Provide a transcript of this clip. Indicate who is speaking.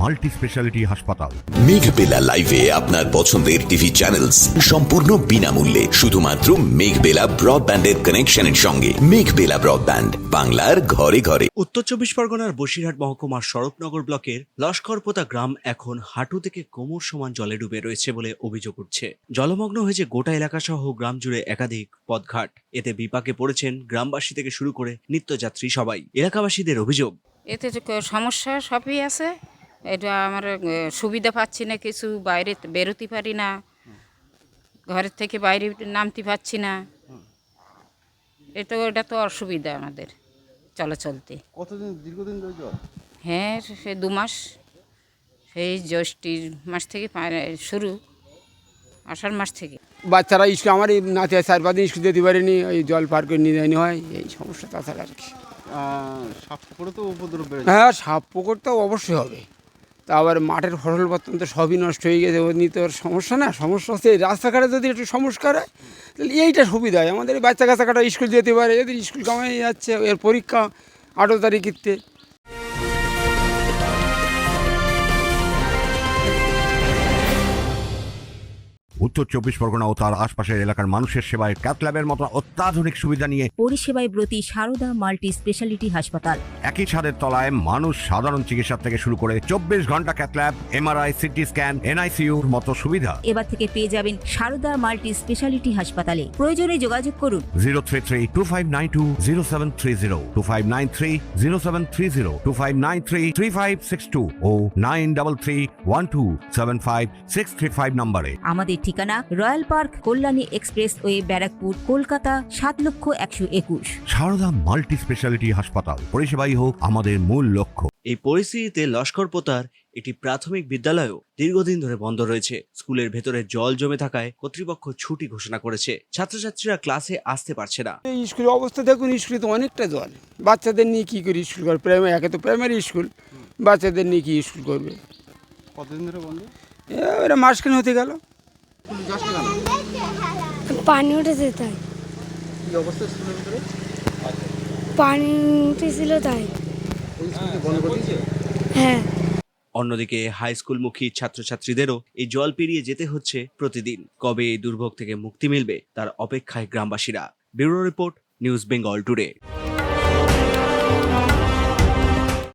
Speaker 1: Multi speciality হাসপাতাল।
Speaker 2: মেঘবেলা লাইভে আপনার পছন্দের টিভি চ্যানেলস সম্পূর্ণ বিনামূল্যে, শুধুমাত্র মেঘবেলা ব্রডব্যান্ডের কানেকশনের সঙ্গে। মেঘবেলা ব্রডব্যান্ড, বাংলার ঘরে ঘরে।
Speaker 3: উত্তর চব্বিশ পরগনার বসিরহাট মহকুমার সড়কনগর ব্লকের লস্করপোতা গ্রাম এখন হাঁটু থেকে কোমর সমান জলে ডুবে রয়েছে বলে অভিযোগ উঠছে। জলমগ্ন হয়েছে গোটা এলাকা সহ গ্রাম জুড়ে একাধিক পথঘাট। এতে বিপাকে পড়েছেন গ্রামবাসী থেকে শুরু করে নিত্যযাত্রী সবাই। এলাকাবাসীদের অভিযোগ,
Speaker 4: এতে যে সমস্যা সবই আছে। এটা আমার সুবিধা পাচ্ছি না, কিছু বাইরে বেরোতে পারি না, ঘরের থেকে বাইরে নামতে পারছি না। এটা তো অসুবিধা আমাদের চলাচলতে।
Speaker 5: কতদিন, দীর্ঘদিন ধরে জ্বর?
Speaker 4: হ্যাঁ, সে 2 মাস, সেই জ্যৈষ্ঠীর মাস থেকে শুরু, আষাঢ় মাস থেকে।
Speaker 6: বাচ্চারা স্কুল, আমার এই নাতি 4-5 দিন স্কুল যেতে পারেনি, ওই জল পার করে নিয়ে যায়নি হয়, এই সমস্যা। তাছাড়া আর কি
Speaker 5: সাপ পুকুরে তো উপদ্রব বেড়ে
Speaker 6: হ্যাঁ, সাপ পুকুর তো অবশ্যই হবে। তা আবার মাঠের ফসল পত্তন তো সবই নষ্ট হয়ে গেছে, ও নিয়ে তো আর সমস্যা না। সমস্যা হচ্ছে এই রাস্তাঘাটে যদি একটু সংস্কার হয় তাহলে এইটা সুবিধা হয় আমাদের। এই বাচ্চা কাচ্চা স্কুল যেতে পারে, এদের স্কুল কামাই যাচ্ছে, এর পরীক্ষা 18 তারিখেতে।
Speaker 1: উত্তর চব্বিশ পরগনা ও তার আশপাশের এলাকার মানুষের সেবায় ক্যাথল্যাবের মতো অত্যাধুনিক সুবিধা নিয়ে
Speaker 7: পরিষেবায় ব্রতী সারদা মাল্টি স্পেশালিটি হাসপাতাল।
Speaker 1: একই ছাদের তলায় মানুষ সাধারণ চিকিৎসা থেকে শুরু করে 24 ঘন্টা ক্যাথল্যাব, এমআরআই, সিটি স্ক্যান, এনআইসিইউর মতো সুবিধা
Speaker 7: এবার থেকে পেয়ে যাবেন সারদা মাল্টি স্পেশালিটি হাসপাতালে। প্রয়োজনে যোগাযোগ করুন
Speaker 1: 033-2592-0730, 2593-0730, 2593-3562 ও 9331275635 নম্বরে।
Speaker 7: আমাদের ঠিকানা Royal Park, Kalyani expressway, Barrackpore, Kolkata 7,01,21।
Speaker 1: Sarada multi speciality হাসপাতাল, পরিষেবাই হোক আমাদের মূল লক্ষ্য।
Speaker 3: এই পরিস্থিতিতে লস্করপোতার একটি প্রাথমিক বিদ্যালয়ও দীর্ঘদিন ধরে বন্ধ রয়েছে। স্কুলের ভেতরে জল জমে থাকায় কর্তৃপক্ষ ছুটি ঘোষণা করেছে। ছাত্রছাত্রীরা ক্লাসে আসতে পারছে না।
Speaker 6: এই স্কুলের অবস্থা দেখুন, স্কুলে তো অনেকটা জল। বাচ্চাদের নিয়ে কী করে স্কুল করবে? প্রাইমারি, একে তো প্রাইমারি স্কুল, বাচ্চাদের নিয়ে কি স্কুল করবে?
Speaker 5: কতদিন ধরে বন্ধ?
Speaker 6: এরা মাসখানে হতে গেল।
Speaker 8: পানি উঠেছে তাই।
Speaker 5: কি অবস্থা স্কুলের ভিতরে?
Speaker 8: পানি উঠেছিল তাই।
Speaker 5: ওই স্কুলকে বন্ধ করে দিয়েছে?
Speaker 8: হ্যাঁ।
Speaker 3: অন্যদিকে হাই স্কুলমুখী ছাত্রছাত্রীদেরও এই জল পেরিয়ে যেতে হচ্ছে প্রতিদিন। কবে এই দুর্ভোগ থেকে মুক্তি মিলবে তার অপেক্ষায় গ্রামবাসীরা। Bureau report, news Bengal today.